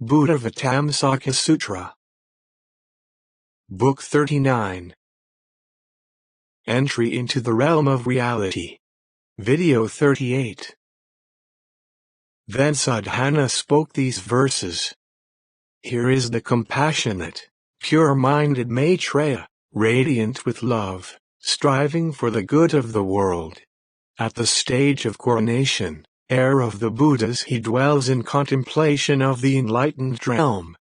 Buddhāvataṃsaka Sutra. Book 39. Entry into the Realm of Reality. Video 38. Then Sadhana spoke these verses. Here is the compassionate, pure-minded Maitreya, radiant with love, striving for the good of the world. At the stage of coronation, heir of the Buddhas, he dwells in contemplation of the enlightened realm.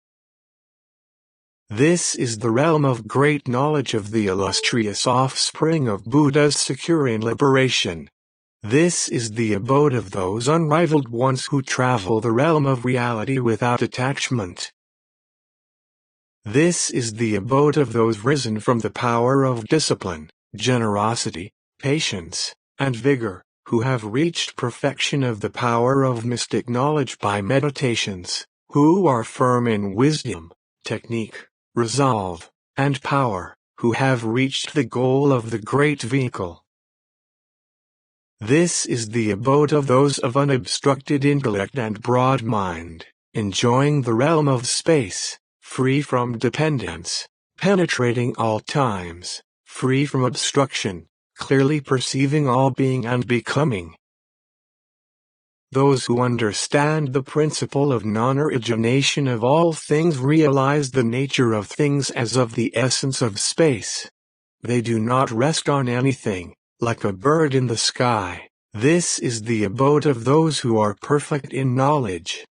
This is the realm of great knowledge of the illustrious offspring of Buddhas securing liberation. This is the abode of those unrivaled ones who travel the realm of reality without attachment. This is the abode of those risen from the power of discipline, generosity, patience, and vigor, who have reached perfection of the power of mystic knowledge by meditations, who are firm in wisdom, technique, resolve, and power, who have reached the goal of the great vehicle. This is the abode of those of unobstructed intellect and broad mind, enjoying the realm of space, free from dependence, penetrating all times, free from obstruction, clearly perceiving all being and becoming. Those who understand the principle of non-origination of all things realize the nature of things as of the essence of space. They do not rest on anything, like a bird in the sky. This is the abode of those who are perfect in knowledge.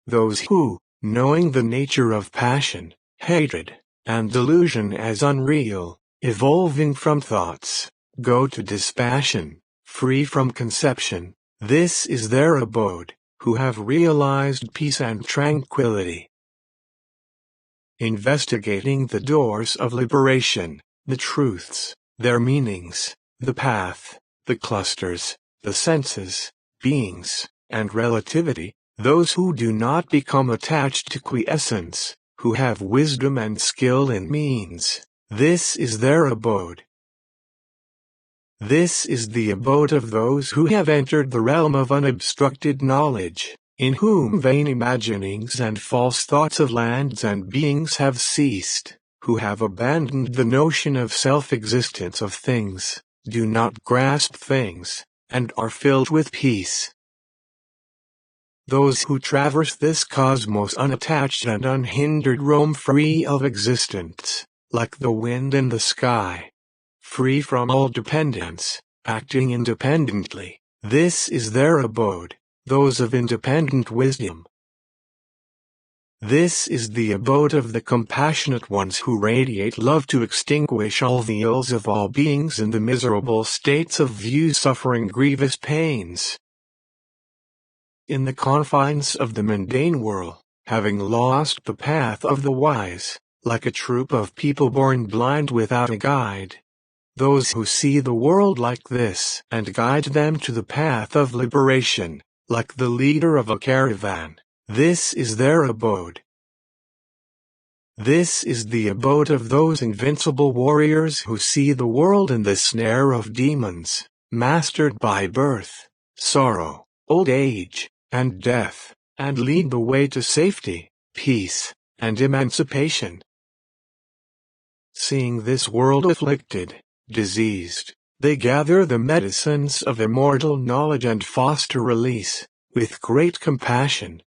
Those who, knowing the nature of passion, hatred, and delusion as unreal, evolving from thoughts, go to dispassion, free from conception. This is their abode, who have realized peace and tranquility. Investigating the doors of liberation, the truths, their meanings, the path, the clusters, the senses, beings, and relativity, those who do not become attached to quiescence, who have wisdom and skill in means, this is their abode. This is the abode of those who have entered the realm of unobstructed knowledge, in whom vain imaginings and false thoughts of lands and beings have ceased, who have abandoned the notion of self-existence of things, do not grasp things, and are filled with peace. Those who traverse this cosmos unattached and unhindered roam free of existence, like the wind in the sky. Free from all dependence, acting independently, this is their abode, those of independent wisdom. This is the abode of the compassionate ones who radiate love to extinguish all the ills of all beings in the miserable states of view suffering grievous pains. In the confines of the mundane world, having lost the path of the wise, like a troop of people born blind without a guide, those who see the world like this and guide them to the path of liberation, like the leader of a caravan, this is their abode. This is the abode of those invincible warriors who see the world in the snare of demons, mastered by birth, sorrow, old age, and death, and lead the way to safety, peace, and emancipation. Seeing this world afflicted, diseased, they gather the medicines of immortal knowledge and foster release, with great compassion.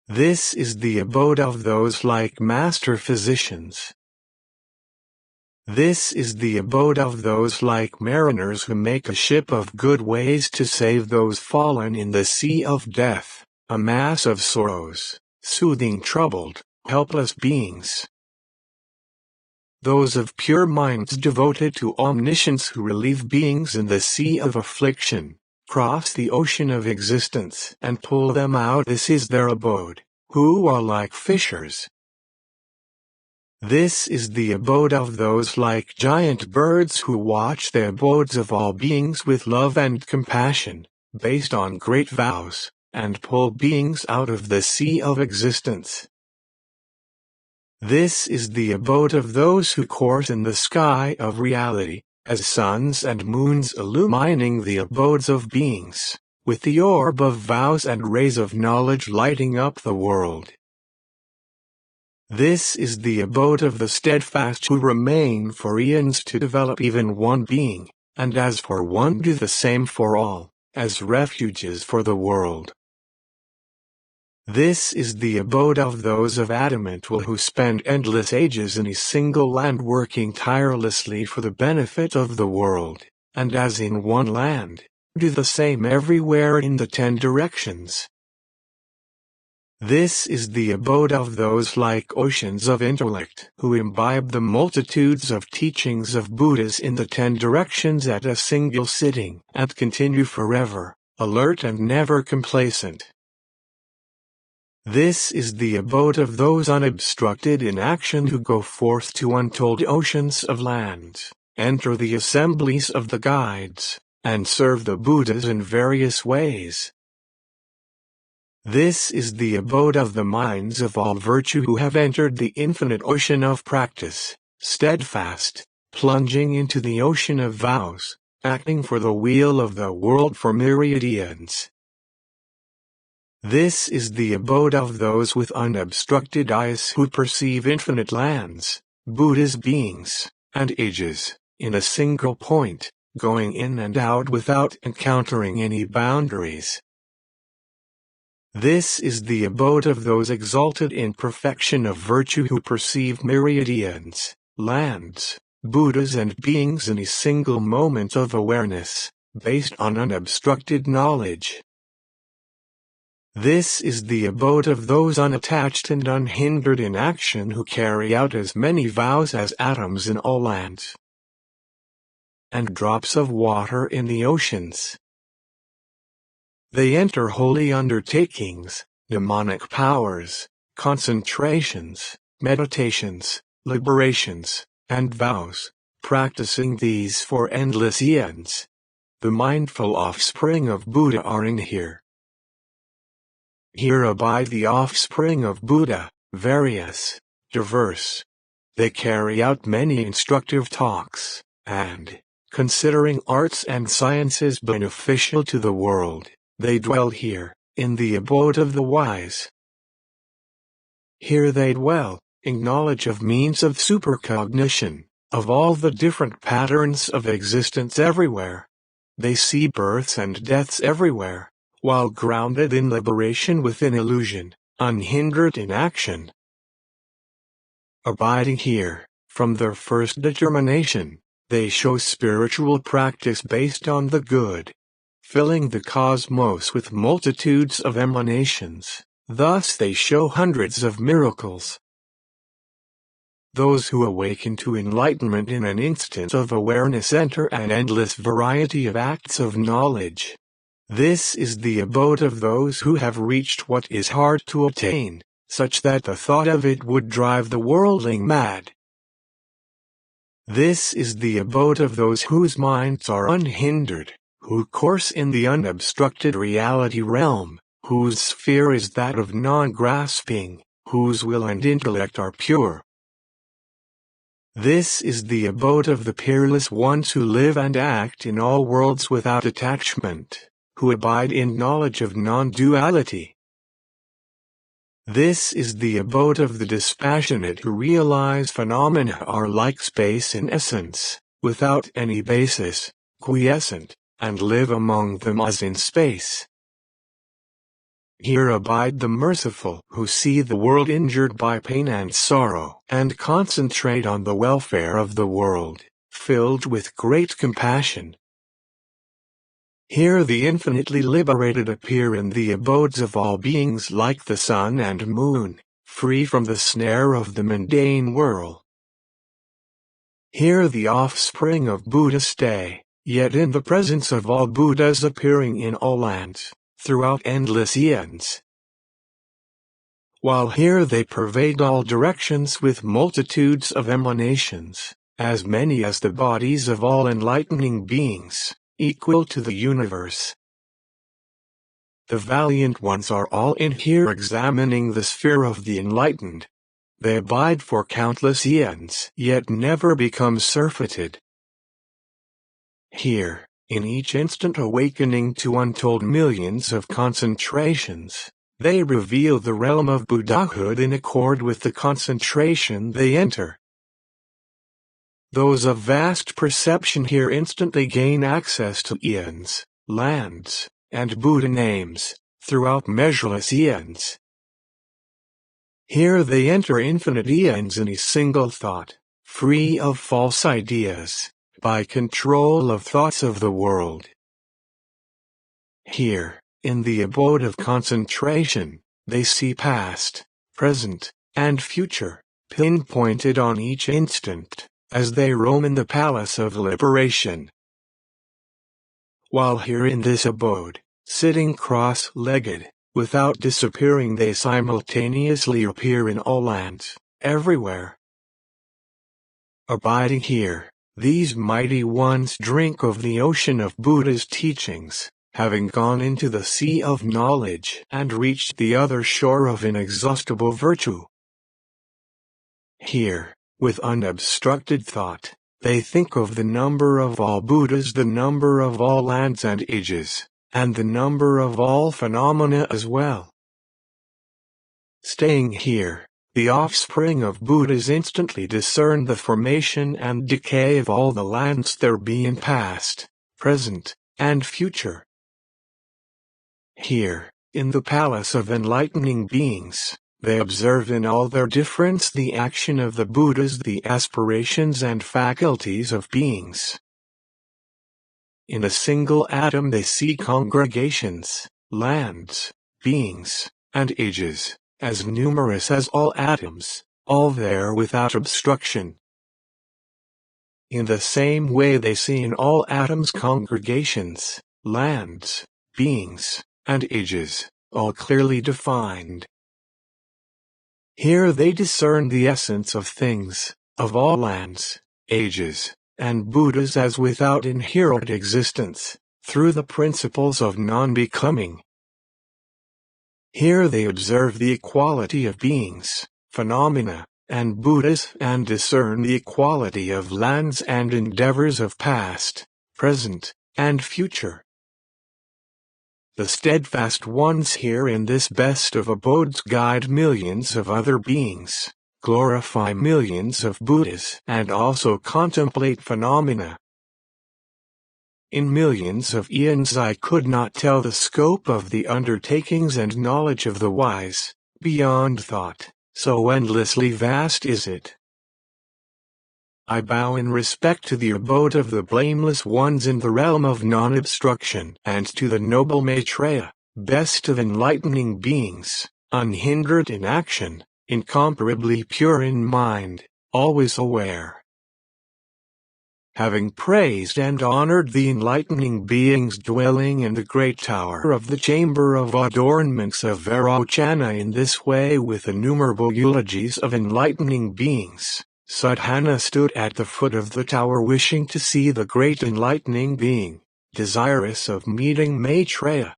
This is the abode of those like master physicians. This is the abode of those like mariners who make a ship of good ways to save those fallen in the sea of death, a mass of sorrows, soothing troubled, helpless beings. Those of pure minds devoted to omniscience who relieve beings in the sea of affliction, cross the ocean of existence and pull them out. This is their abode, who are like fishers. This is the abode of those like giant birds who watch the abodes of all beings with love and compassion, based on great vows, and pull beings out of the sea of existence. This is the abode of those who court in the sky of reality, as suns and moons illumining the abodes of beings, with the orb of vows and rays of knowledge lighting up the world. This is the abode of the steadfast who remain for eons to develop even one being, and as for one do the same for all, as refuges for the world. This is the abode of those of adamant will who spend endless ages in a single land working tirelessly for the benefit of the world, and as in one land, do the same everywhere in the 10 directions. This is the abode of those like oceans of intellect who imbibe the multitudes of teachings of Buddhas in the 10 directions at a single sitting and continue forever, alert and never complacent. This is the abode of those unobstructed in action who go forth to untold oceans of lands, enter the assemblies of the guides, and serve the Buddhas in various ways. This is the abode of the minds of all virtue who have entered the infinite ocean of practice, steadfast, plunging into the ocean of vows, acting for the weal of the world for myriad eons. This is the abode of those with unobstructed eyes who perceive infinite lands, Buddhas beings, and ages, in a single point, going in and out without encountering any boundaries. This is the abode of those exalted in perfection of virtue who perceive myriad eons, lands, Buddhas and beings in a single moment of awareness, based on unobstructed knowledge. This is the abode of those unattached and unhindered in action who carry out as many vows as atoms in all lands, and drops of water in the oceans. They enter holy undertakings, mnemonic powers, concentrations, meditations, liberations, and vows, practicing these for endless eons. The mindful offspring of Buddha are in here. Here abide the offspring of Buddha, various, diverse. They carry out many instructive talks, and, considering arts and sciences beneficial to the world, they dwell here, in the abode of the wise. Here they dwell, in knowledge of means of supercognition, of all the different patterns of existence everywhere. They see births and deaths everywhere, while grounded in liberation within illusion, unhindered in action. Abiding here, from their first determination, they show spiritual practice based on the good, filling the cosmos with multitudes of emanations. Thus they show hundreds of miracles. Those who awaken to enlightenment in an instant of awareness enter an endless variety of acts of knowledge. This is the abode of those who have reached what is hard to attain, such that the thought of it would drive the worldling mad. This is the abode of those whose minds are unhindered, who course in the unobstructed reality realm, whose sphere is that of non-grasping, whose will and intellect are pure. This is the abode of the peerless ones who live and act in all worlds without attachment, who abide in knowledge of non-duality. This is the abode of the dispassionate who realize phenomena are like space in essence, without any basis, quiescent, and live among them as in space. Here abide the merciful who see the world injured by pain and sorrow and concentrate on the welfare of the world, filled with great compassion. Here the infinitely liberated appear in the abodes of all beings like the sun and moon, free from the snare of the mundane world. Here the offspring of Buddha stay, yet in the presence of all Buddhas appearing in all lands, throughout endless eons. While here they pervade all directions with multitudes of emanations, as many as the bodies of all enlightening beings, equal to the universe. The valiant ones are all in here examining the sphere of the enlightened. They abide for countless eons, yet never become surfeited. Here, in each instant awakening to untold millions of concentrations. They reveal the realm of Buddhahood in accord with the concentration they enter. Those of vast perception here instantly gain access to eons, lands, and Buddha names, throughout measureless eons. Here they enter infinite eons in a single thought, free of false ideas, by control of thoughts of the world. Here, in the abode of concentration, they see past, present, and future, pinpointed on each instant, as they roam in the palace of liberation. While here in this abode, sitting cross-legged, without disappearing, they simultaneously appear in all lands, everywhere. Abiding here, these mighty ones drink of the ocean of Buddha's teachings, having gone into the sea of knowledge and reached the other shore of inexhaustible virtue. Here, with unobstructed thought, they think of the number of all Buddhas, the number of all lands and ages, and the number of all phenomena as well. Staying here, the offspring of Buddhas instantly discern the formation and decay of all the lands there be in past, present, and future. Here, in the palace of enlightening beings, they observe in all their difference the action of the Buddhas, the aspirations and faculties of beings. In a single atom they see congregations, lands, beings, and ages, as numerous as all atoms, all there without obstruction. In the same way they see in all atoms congregations, lands, beings, and ages, all clearly defined. Here they discern the essence of things, of all lands, ages, and Buddhas as without inherent existence, through the principles of non-becoming. Here they observe the equality of beings, phenomena, and Buddhas, and discern the equality of lands and endeavors of past, present, and future. The steadfast ones here in this best of abodes guide millions of other beings, glorify millions of Buddhas, and also contemplate phenomena. In millions of eons I could not tell the scope of the undertakings and knowledge of the wise, beyond thought, so endlessly vast is it. I bow in respect to the abode of the blameless ones in the realm of non-obstruction, and to the noble Maitreya, best of enlightening beings, unhindered in action, incomparably pure in mind, always aware. Having praised and honored the enlightening beings dwelling in the great tower of the chamber of adornments of Vairocana in this way with innumerable eulogies of enlightening beings, Sadhana stood at the foot of the tower wishing to see the great enlightening being, desirous of meeting Maitreya.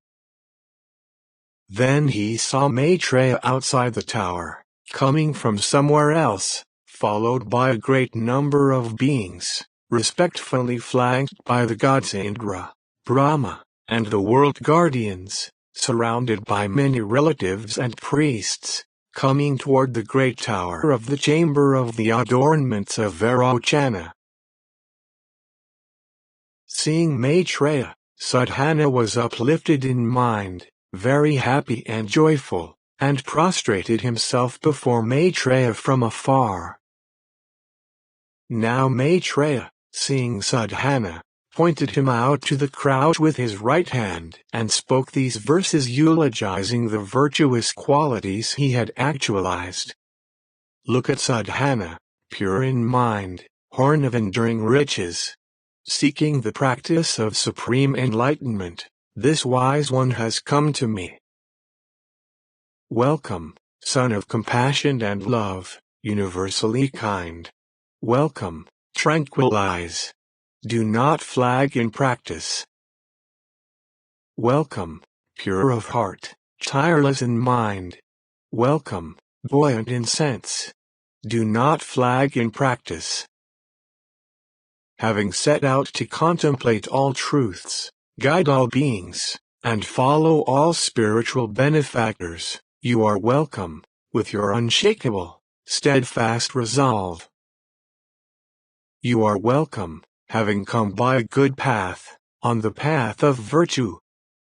Then he saw Maitreya outside the tower, coming from somewhere else, followed by a great number of beings, respectfully flanked by the gods Indra, Brahma, and the world guardians, surrounded by many relatives and priests, coming toward the great tower of the chamber of the adornments of Vairocana. Seeing Maitreya, Sadhana was uplifted in mind, very happy and joyful, and prostrated himself before Maitreya from afar. Now Maitreya, seeing Sadhana, pointed him out to the crowd with his right hand and spoke these verses eulogizing the virtuous qualities he had actualized. Look at Sadhana, pure in mind, horn of enduring riches. Seeking the practice of supreme enlightenment, this wise one has come to me. Welcome, son of compassion and love, universally kind. Welcome, tranquilize. Do not flag in practice. Welcome, pure of heart, tireless in mind. Welcome, buoyant in sense. Do not flag in practice. having set out to contemplate all truths, guide all beings, and follow all spiritual benefactors, you are welcome, with your unshakable, steadfast resolve. You are welcome, having come by a good path, on the path of virtue.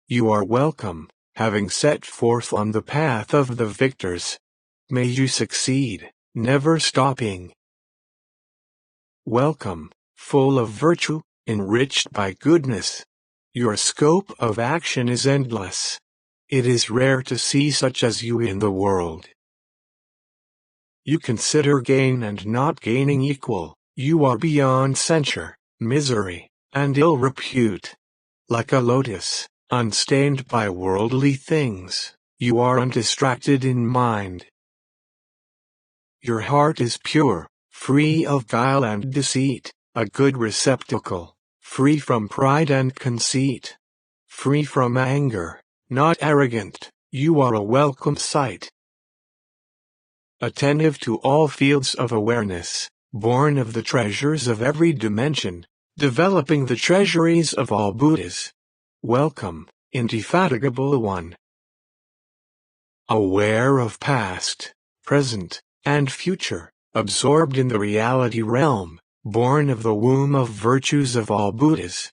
You are welcome, having set forth on the path of the victors. May you succeed, never stopping. Welcome, full of virtue, enriched by goodness. Your scope of action is endless. It is rare to see such as you in the world. You consider gain and not gaining equal. You are beyond censure, misery, and ill repute. Like a lotus, unstained by worldly things, you are undistracted in mind. Your heart is pure, free of guile and deceit, a good receptacle, free from pride and conceit. Free from anger, not arrogant, you are a welcome sight. Attentive to all fields of awareness, born of the treasures of every dimension, developing the treasuries of all Buddhas. Welcome, indefatigable one. Aware of past, present, and future, absorbed in the reality realm, born of the womb of virtues of all Buddhas.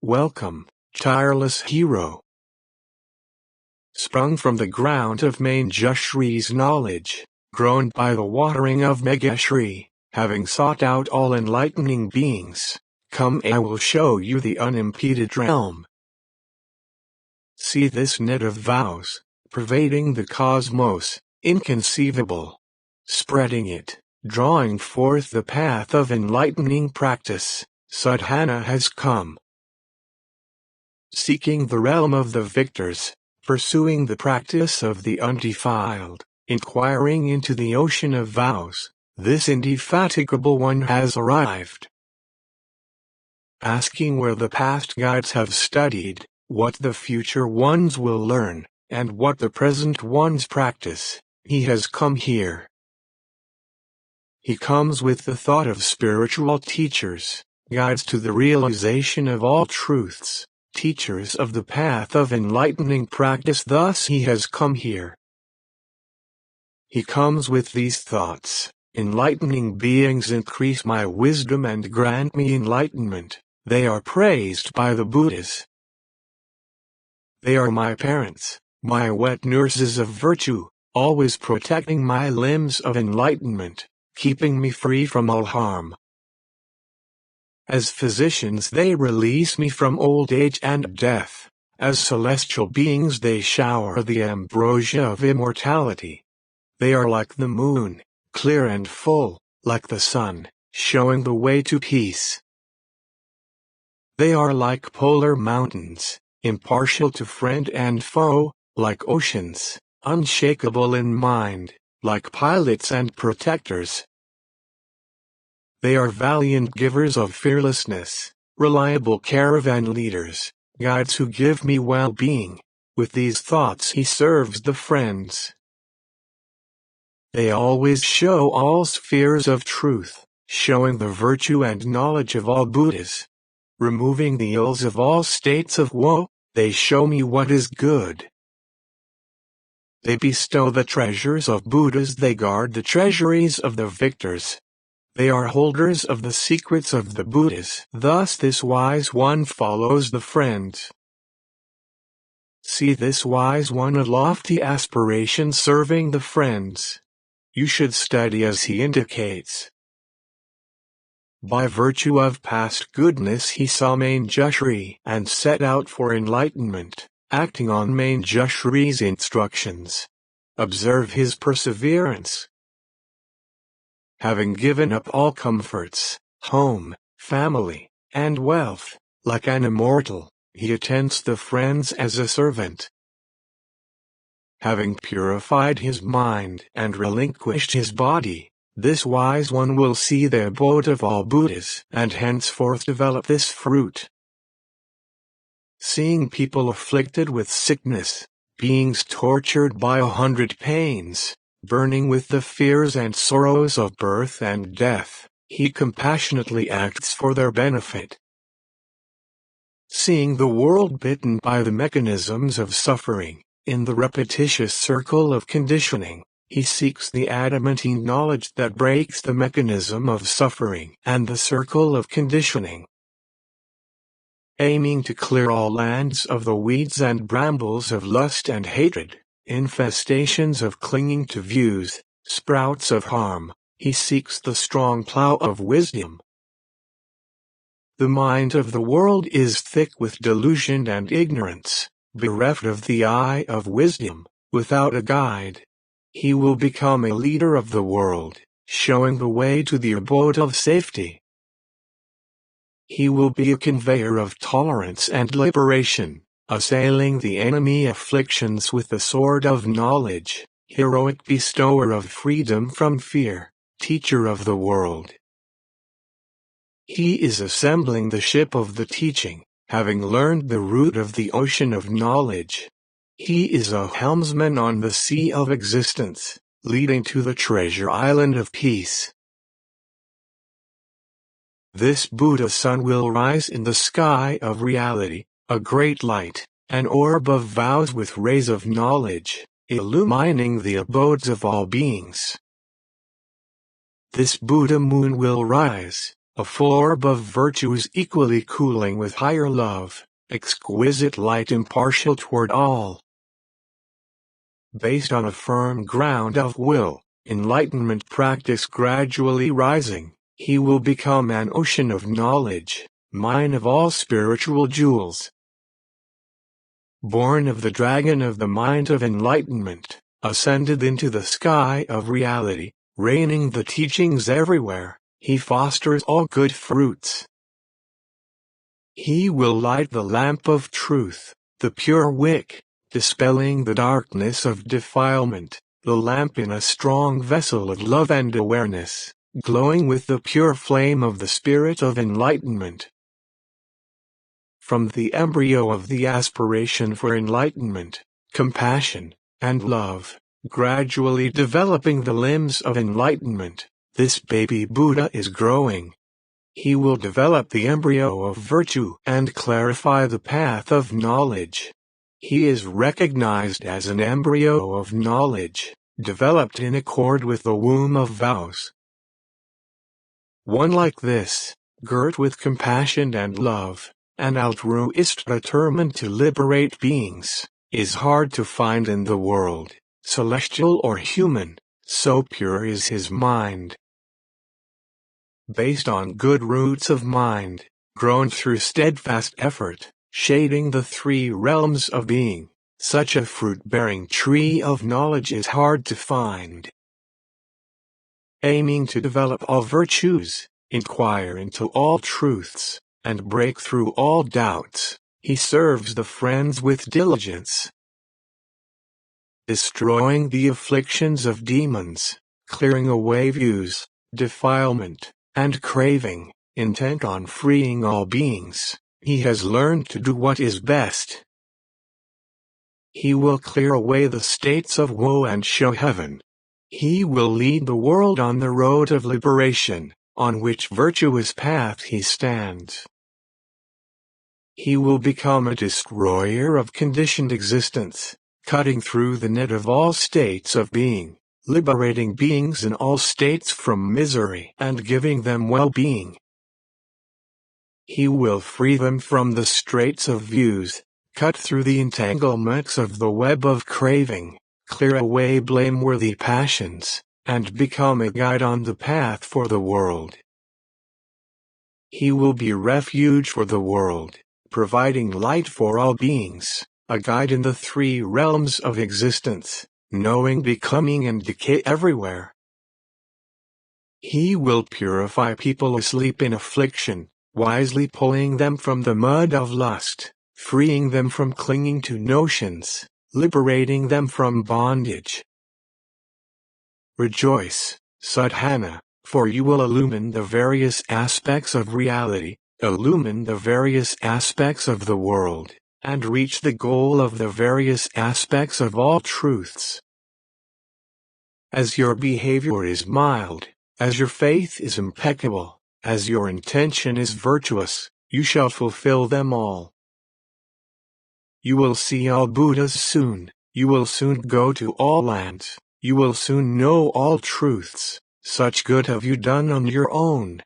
Welcome, tireless hero. Sprung from the ground of Manjushri's knowledge, grown by the watering of Megashri, having sought out all enlightening beings, come I will show you the unimpeded realm. See this net of vows, pervading the cosmos, inconceivable. Spreading it, drawing forth the path of enlightening practice, sadhana has come. Seeking the realm of the victors, pursuing the practice of the undefiled, inquiring into the ocean of vows, this indefatigable one has arrived. Asking where the past guides have studied, what the future ones will learn, and what the present ones practice, he has come here. He comes with the thought of spiritual teachers, guides to the realization of all truths, teachers of the path of enlightening practice. Thus he has come here. He comes with these thoughts. Enlightening beings, increase my wisdom and grant me enlightenment. They are praised by the Buddhas. They are my parents, my wet nurses of virtue, always protecting my limbs of enlightenment, keeping me free from all harm. As physicians they release me from old age and death. As celestial beings they shower the ambrosia of immortality. They are like the moon, clear and full, like the sun, showing the way to peace. They are like polar mountains, impartial to friend and foe, like oceans, unshakable in mind, like pilots and protectors. They are valiant givers of fearlessness, reliable caravan leaders, guides who give me well-being. With these thoughts he serves the friends. They always show all spheres of truth, showing the virtue and knowledge of all Buddhas. Removing the ills of all states of woe, they show me what is good. They bestow the treasures of Buddhas, they guard the treasuries of the victors. They are holders of the secrets of the Buddhas. Thus this wise one follows the friends. See this wise one, a lofty aspiration serving the friends. You should study as he indicates. By virtue of past goodness he saw Manjushri and set out for enlightenment, acting on Manjushri's instructions. Observe his perseverance. Having given up all comforts, home, family, and wealth, like an immortal, he attends the friends as a servant. Having purified his mind and relinquished his body, this wise one will see the abode of all Buddhas and henceforth develop this fruit. Seeing people afflicted with sickness, beings tortured by 100 pains, burning with the fears and sorrows of birth and death, He compassionately acts for their benefit. Seeing the world bitten by the mechanisms of suffering, in the repetitious circle of conditioning, he seeks the adamantine knowledge that breaks the mechanism of suffering and the circle of conditioning. Aiming to clear all lands of the weeds and brambles of lust and hatred, infestations of clinging to views, sprouts of harm, he seeks the strong plow of wisdom. The mind of the world is thick with delusion and ignorance, bereft of the eye of wisdom, without a guide. He will become a leader of the world, showing the way to the abode of safety. He will be a conveyor of tolerance and liberation, assailing the enemy afflictions with the sword of knowledge, heroic bestower of freedom from fear, teacher of the world. He is assembling the ship of the teaching, having learned the route of the ocean of knowledge. He is a helmsman on the sea of existence, leading to the treasure island of peace. This Buddha sun will rise in the sky of reality, a great light, an orb of vows with rays of knowledge, illumining the abodes of all beings. This Buddha moon will rise, a full orb of virtues equally cooling with higher love, exquisite light impartial toward all. Based on a firm ground of will, enlightenment practice gradually rising, he will become an ocean of knowledge, mine of all spiritual jewels. Born of the dragon of the mind of enlightenment, ascended into the sky of reality, raining the teachings everywhere, he fosters all good fruits. He will light the lamp of truth, the pure wick, dispelling the darkness of defilement, the lamp in a strong vessel of love and awareness, glowing with the pure flame of the spirit of enlightenment. From the embryo of the aspiration for enlightenment, compassion, and love, gradually developing the limbs of enlightenment, this baby Buddha is growing. He will develop the embryo of virtue and clarify the path of knowledge. He is recognized as an embryo of knowledge, developed in accord with the womb of vows. One like this, girt with compassion and love, an altruist determined to liberate beings, is hard to find in the world, celestial or human, so pure is his mind. Based on good roots of mind, grown through steadfast effort, shading the three realms of being, such a fruit-bearing tree of knowledge is hard to find. Aiming to develop all virtues, inquire into all truths, and break through all doubts, he serves the friends with diligence. Destroying the afflictions of demons, clearing away views, defilement, and craving, intent on freeing all beings, he has learned to do what is best. He will clear away the states of woe and show heaven. He will lead the world on the road of liberation, on which virtuous path he stands. He will become a destroyer of conditioned existence, cutting through the net of all states of being, liberating beings in all states from misery and giving them well-being. He will free them from the straits of views, cut through the entanglements of the web of craving, clear away blameworthy passions, and become a guide on the path for the world. He will be refuge for the world, providing light for all beings, a guide in the three realms of existence, knowing becoming and decay everywhere. He will purify people asleep in affliction, wisely pulling them from the mud of lust, freeing them from clinging to notions, liberating them from bondage. Rejoice, Sadhana, for you will illumine the various aspects of reality, illumine the various aspects of the world, and reach the goal of the various aspects of all truths. As your behavior is mild, As your faith is impeccable, as your intention is virtuous, you shall fulfill them all. You will see all Buddhas soon, you will soon go to all lands, you will soon know all truths, such good have you done on your own.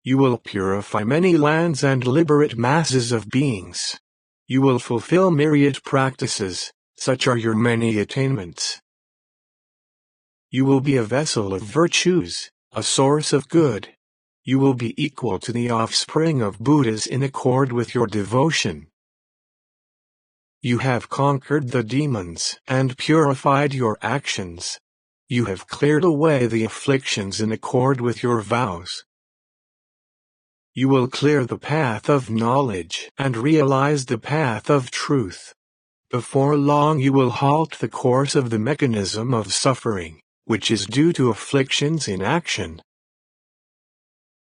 You will purify many lands and liberate masses of beings. You will fulfill myriad practices, such are your many attainments. You will be a vessel of virtues, a source of good. You will be equal to the offspring of Buddhas in accord with your devotion. You have conquered the demons and purified your actions. You have cleared away the afflictions in accord with your vows. You will clear the path of knowledge and realize the path of truth. Before long you will halt the course of the mechanism of suffering, which is due to afflictions in action.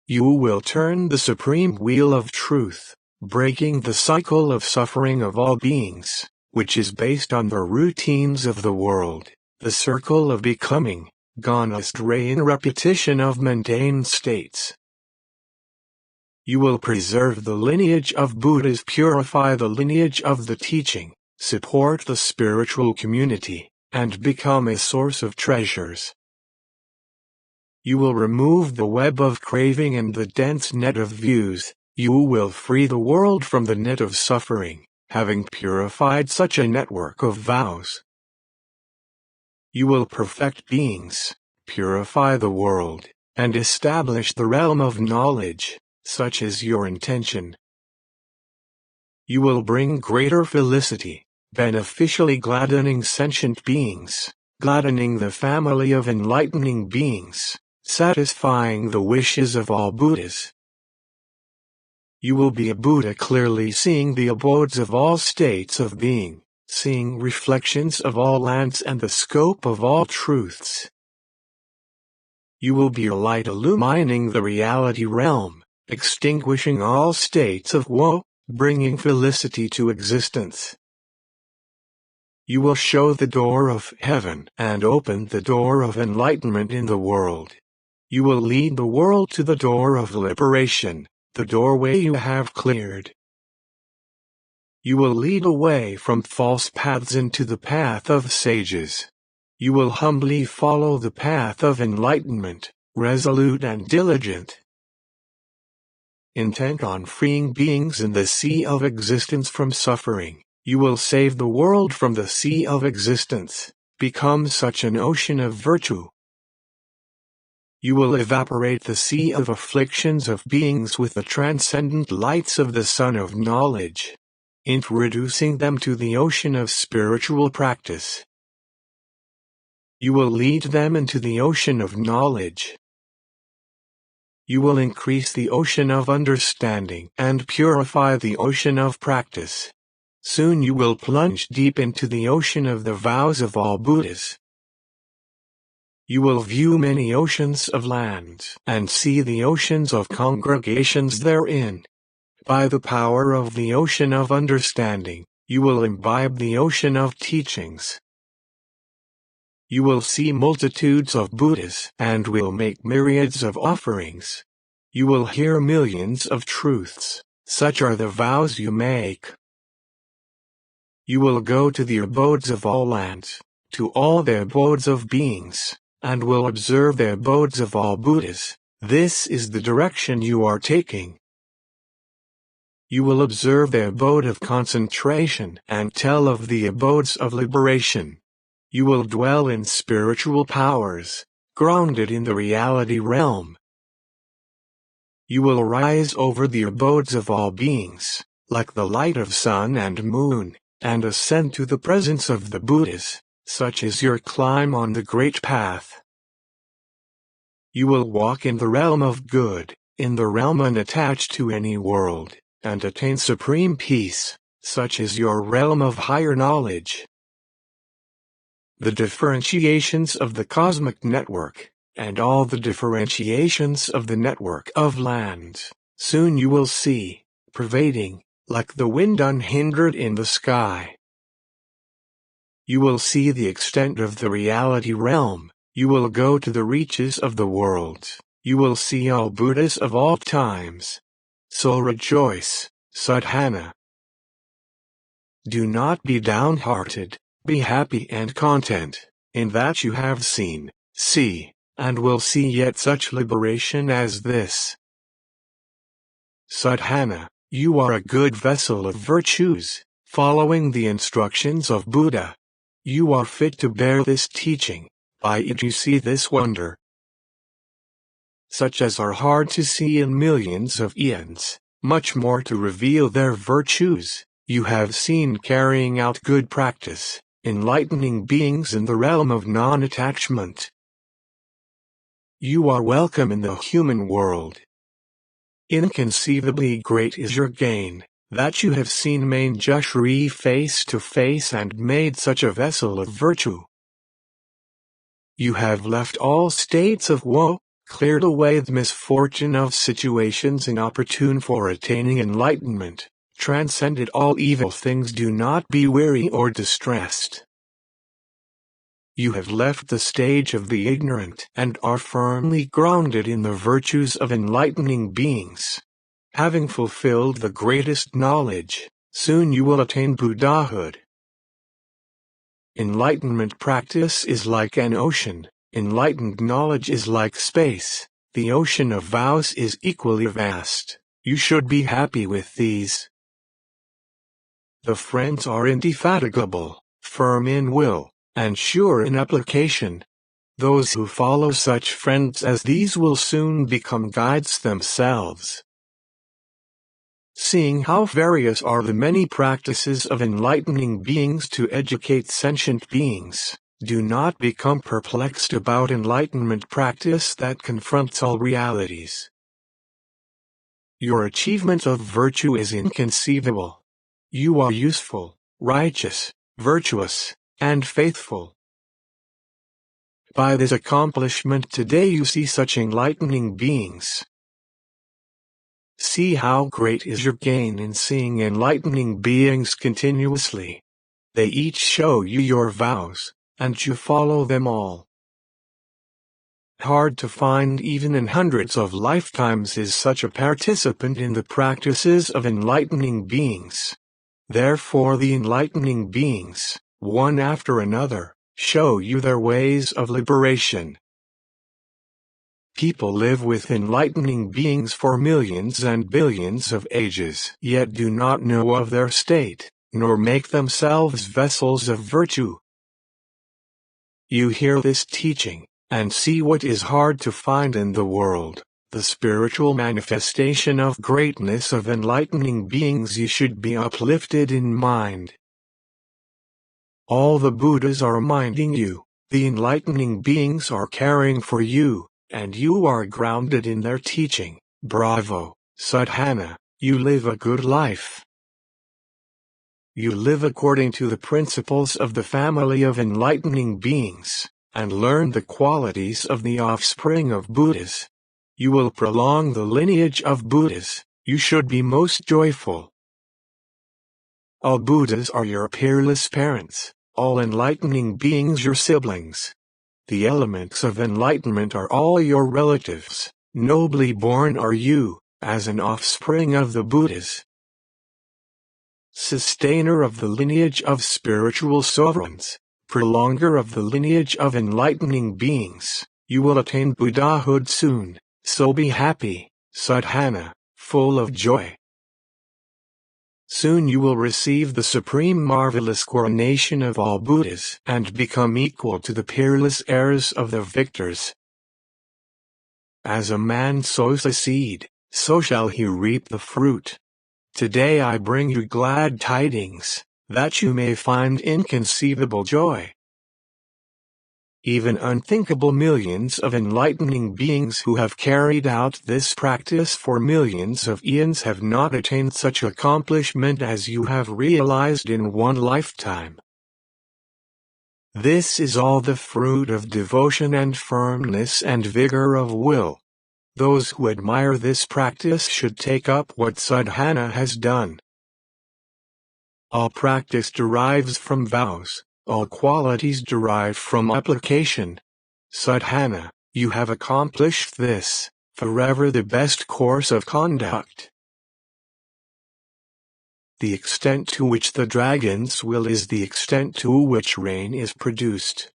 You will turn the supreme wheel of truth, breaking the cycle of suffering of all beings, which is based on the routines of the world, the circle of becoming, gone astray in repetition of mundane states. You will preserve the lineage of Buddhas, purify the lineage of the teaching, support the spiritual community, and become a source of treasures. You will remove the web of craving and the dense net of views. You will free the world from the net of suffering, having purified such a network of vows. You will perfect beings, purify the world, and establish the realm of knowledge, such is your intention. You will bring greater felicity, beneficially gladdening sentient beings, gladdening the family of enlightening beings, satisfying the wishes of all Buddhas. You will be a Buddha clearly seeing the abodes of all states of being, seeing reflections of all lands and the scope of all truths. You will be a light illumining the reality realm, extinguishing all states of woe, bringing felicity to existence. You will show the door of heaven and open the door of enlightenment in the world. You will lead the world to the door of liberation, the doorway you have cleared. You will lead away from false paths into the path of sages. You will humbly follow the path of enlightenment, resolute and diligent. Intent on freeing beings in the sea of existence from suffering, you will save the world from the sea of existence, become such an ocean of virtue. You will evaporate the sea of afflictions of beings with the transcendent lights of the sun of knowledge, introducing them to the ocean of spiritual practice. You will lead them into the ocean of knowledge. You will increase the ocean of understanding and purify the ocean of practice. Soon you will plunge deep into the ocean of the vows of all Buddhas. You will view many oceans of lands and see the oceans of congregations therein. By the power of the ocean of understanding, you will imbibe the ocean of teachings. You will see multitudes of Buddhas and will make myriads of offerings. You will hear millions of truths, such are the vows you make. You will go to the abodes of all lands, to all the abodes of beings, and will observe the abodes of all Buddhas. This is the direction you are taking. You will observe the abode of concentration and tell of the abodes of liberation. You will dwell in spiritual powers, grounded in the reality realm. You will rise over the abodes of all beings, like the light of sun and moon, and ascend to the presence of the Buddhas. Such is your climb on the great path. You will walk in the realm of good, in the realm unattached to any world, and attain supreme peace. Such is your realm of higher knowledge. The differentiations of the cosmic network, and all the differentiations of the network of lands, soon you will see, pervading, like the wind unhindered in the sky. You will see the extent of the reality realm. You will go to the reaches of the worlds. You will see all Buddhas of all times. So rejoice, sadhana. Do not be downhearted, be happy and content, in that you have seen, see, and will see yet such liberation as this. Sadhana, you are a good vessel of virtues, following the instructions of Buddha. You are fit to bear this teaching, by it you see this wonder. Such as are hard to see in millions of eons, much more to reveal their virtues, you have seen carrying out good practice, enlightening beings in the realm of non-attachment. You are welcome in the human world. Inconceivably great is your gain, that you have seen Manjushri face to face and made such a vessel of virtue. You have left all states of woe, cleared away the misfortune of situations inopportune for attaining enlightenment, transcended all evil things. Do not be weary or distressed. You have left the stage of the ignorant and are firmly grounded in the virtues of enlightening beings. Having fulfilled the greatest knowledge, soon you will attain Buddhahood. Enlightenment practice is like an ocean, enlightened knowledge is like space, the ocean of vows is equally vast. You should be happy with these. The friends are indefatigable, firm in will, and sure in application. Those who follow such friends as these will soon become guides themselves. Seeing how various are the many practices of enlightening beings to educate sentient beings, do not become perplexed about enlightenment practice that confronts all realities. Your achievement of virtue is inconceivable. You are useful, righteous, virtuous, and faithful. By this accomplishment today you see such enlightening beings. See how great is your gain in seeing enlightening beings continuously. They each show you your vows, and you follow them all. Hard to find even in hundreds of lifetimes is such a participant in the practices of enlightening beings. Therefore the enlightening beings, one after another, show you their ways of liberation. People live with enlightening beings for millions and billions of ages, yet do not know of their state, nor make themselves vessels of virtue. You hear this teaching, and see what is hard to find in the world, the spiritual manifestation of greatness of enlightening beings. You should be uplifted in mind. All the Buddhas are minding you, the enlightening beings are caring for you, and you are grounded in their teaching. Bravo, sadhana, you live a good life. You live according to the principles of the family of enlightening beings, and learn the qualities of the offspring of Buddhas. You will prolong the lineage of Buddhas. You should be most joyful. All Buddhas are your peerless parents, all enlightening beings your siblings. The elements of enlightenment are all your relatives. Nobly born are you, as an offspring of the Buddhas. Sustainer of the lineage of spiritual sovereigns, prolonger of the lineage of enlightening beings, you will attain Buddhahood soon, so be happy, sadhana, full of joy. Soon you will receive the supreme marvelous coronation of all Buddhas and become equal to the peerless heirs of the victors. As a man sows a seed, so shall he reap the fruit. Today I bring you glad tidings, that you may find inconceivable joy. Even unthinkable millions of enlightening beings who have carried out this practice for millions of eons have not attained such accomplishment as you have realized in one lifetime. This is all the fruit of devotion and firmness and vigor of will. Those who admire this practice should take up what sadhana has done. All practice derives from vows. All qualities derive from application. Sadhana, you have accomplished this, forever the best course of conduct. The extent to which the dragon's will is the extent to which rain is produced.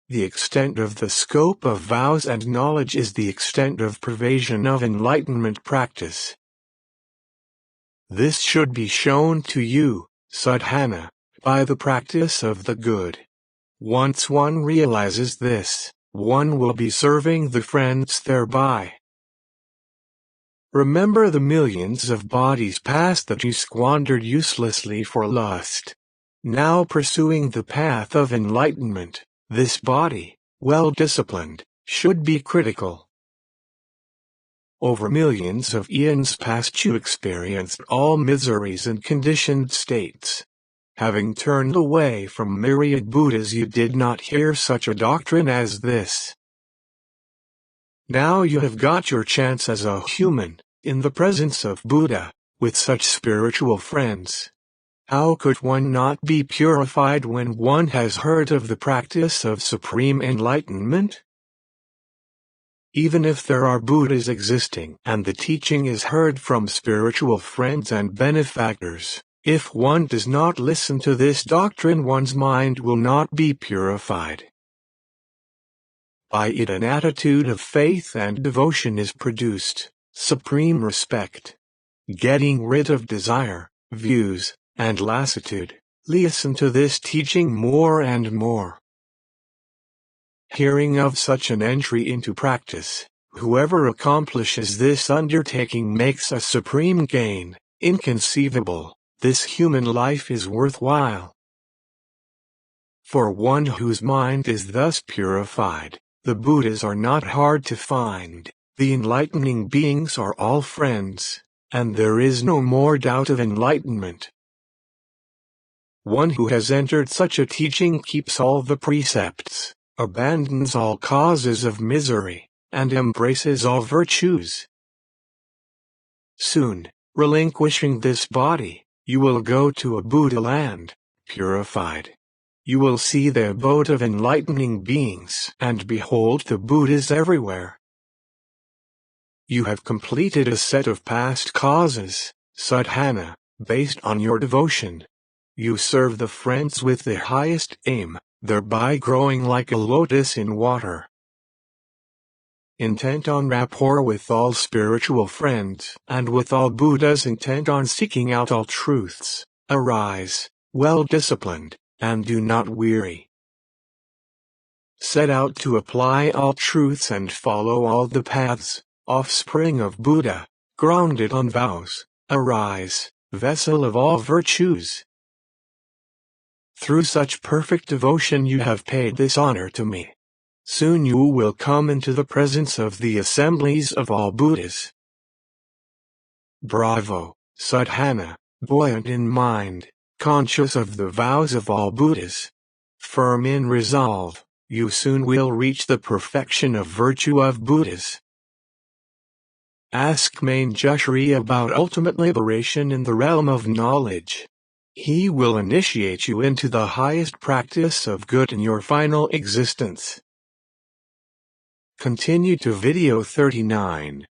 The extent of the scope of vows and knowledge is the extent of pervasion of enlightenment practice. This should be shown to you, sadhana, by the practice of the good. Once one realizes this, one will be serving the friends thereby. Remember the millions of bodies past that you squandered uselessly for lust. Now pursuing the path of enlightenment, this body, well disciplined, should be critical. Over millions of eons past you experienced all miseries and conditioned states. Having turned away from myriad Buddhas, you did not hear such a doctrine as this. Now you have got your chance as a human, in the presence of Buddha, with such spiritual friends. How could one not be purified when one has heard of the practice of supreme enlightenment? Even if there are Buddhas existing and the teaching is heard from spiritual friends and benefactors, if one does not listen to this doctrine, one's mind will not be purified. By it an attitude of faith and devotion is produced, supreme respect. Getting rid of desire, views, and lassitude, listen to this teaching more and more. Hearing of such an entry into practice, whoever accomplishes this undertaking makes a supreme gain, inconceivable. This human life is worthwhile. For one whose mind is thus purified, the Buddhas are not hard to find, the enlightening beings are all friends, and there is no more doubt of enlightenment. One who has entered such a teaching keeps all the precepts, abandons all causes of misery, and embraces all virtues. Soon, relinquishing this body, you will go to a Buddha land, purified. You will see the abode of enlightening beings and behold the Buddhas everywhere. You have completed a set of past causes, sadhana, based on your devotion. You serve the friends with the highest aim, thereby growing like a lotus in water. Intent on rapport with all spiritual friends, and with all Buddhas intent on seeking out all truths, arise, well disciplined, and do not weary. Set out to apply all truths and follow all the paths, offspring of Buddha, grounded on vows, arise, vessel of all virtues. Through such perfect devotion you have paid this honor to me. Soon you will come into the presence of the assemblies of all Buddhas. Bravo, sadhana, buoyant in mind, conscious of the vows of all Buddhas. Firm in resolve, you soon will reach the perfection of virtue of Buddhas. Ask Manjushri about ultimate liberation in the realm of knowledge. He will initiate you into the highest practice of good in your final existence. Continue to video 39.